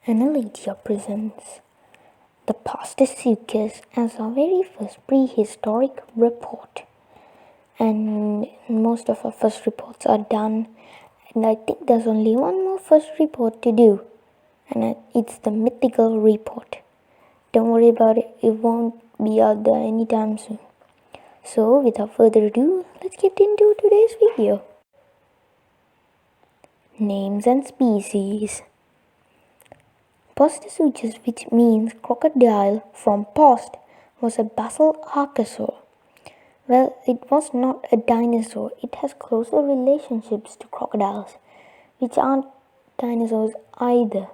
Analatia presents the Postosuchus as our very first prehistoric report. And most of our first reports are done, and I think there's only one more first report to do, and it's the mythical report. Don't worry about it, it won't be out there anytime soon. So without further ado, let's get into today's video. Names and species. Postosuchus, which means crocodile from post, was a basal archosaur. Well, it was not a dinosaur. It has closer relationships to crocodiles, which aren't dinosaurs either.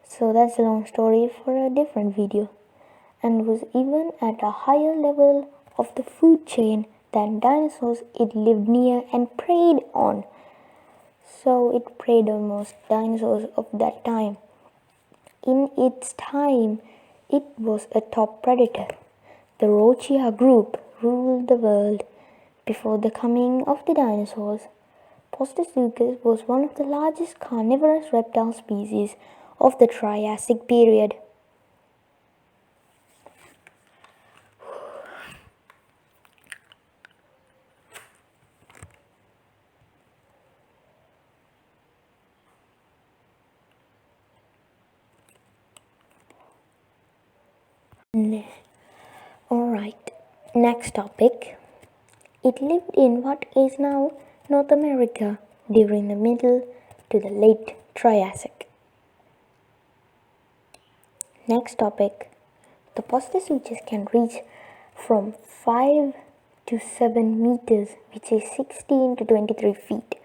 So that's a long story for a different video, and was even at a higher level of the food chain than dinosaurs it lived near and preyed on. So it preyed on most dinosaurs of that time. In its time, it was a top predator. The Roachia group ruled the world before the coming of the dinosaurs. Postosuchus was one of the largest carnivorous reptile species of the Triassic period. Alright, next topic. It lived in what is now North America during the middle to the late Triassic. Next topic. The Postosuchus can reach from 5 to 7 meters, which is 16 to 23 feet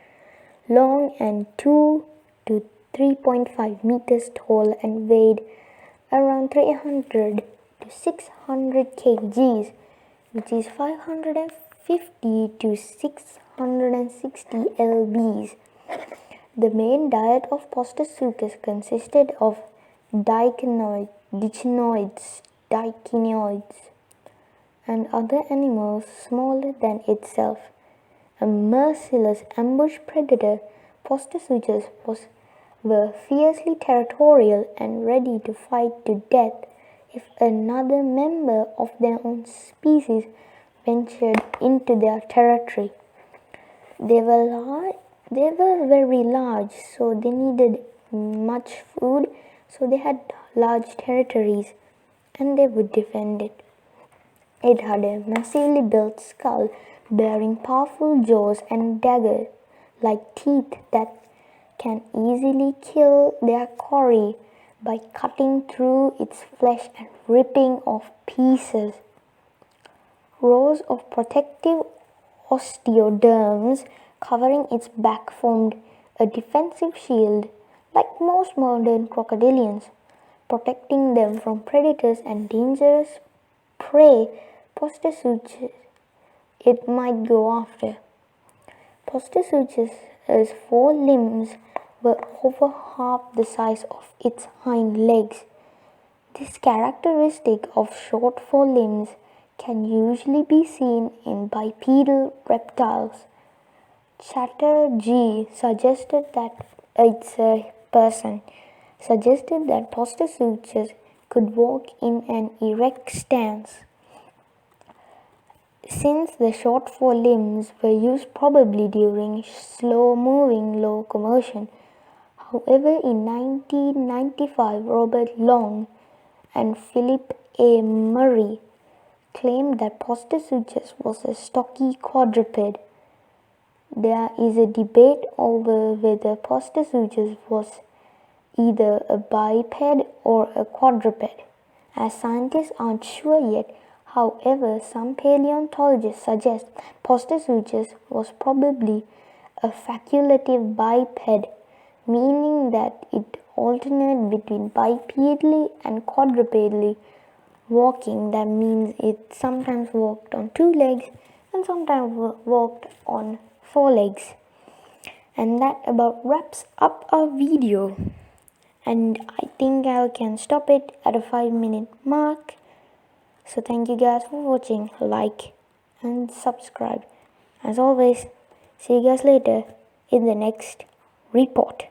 long, and 2 to 3.5 meters tall, and weighed around 300 to 600 kgs, which is 550 to 660 lbs. The main diet of Postosuchus consisted of dicynnoids, and other animals smaller than itself. A merciless ambush predator, Postosuchus were fiercely territorial and ready to fight to death if another member of their own species ventured into their territory. They were very large, so they needed much food, so they had large territories, and they would defend it. It had a massively built skull bearing powerful jaws and dagger-like teeth that can easily kill their quarry by cutting through its flesh and ripping off pieces. Rows of protective osteoderms covering its back formed a defensive shield, like most modern crocodilians, protecting them from predators and dangerous prey Postosuchus it might go after. Postosuchus's forelimbs were over half the size of its hind legs. This characteristic of short forelimbs can usually be seen in bipedal reptiles. Chatterjee suggested that Postosuchus could walk in an erect stance. Since the short forelimbs were used probably during slow-moving locomotion. However, in 1995, Robert Long and Philip A. Murray claimed that Postosuchus was a stocky quadruped. There is a debate over whether Postosuchus was either a biped or a quadruped, as scientists aren't sure yet. However, some paleontologists suggest Postosuchus was probably a facultative biped, meaning that it alternated between bipedally and quadrupedally walking. That means it sometimes walked on 2 legs and sometimes walked on 4 legs. And that about wraps up our video. And I think I can stop it at a 5-minute mark. So thank you guys for watching, like and subscribe. As always, see you guys later in the next report.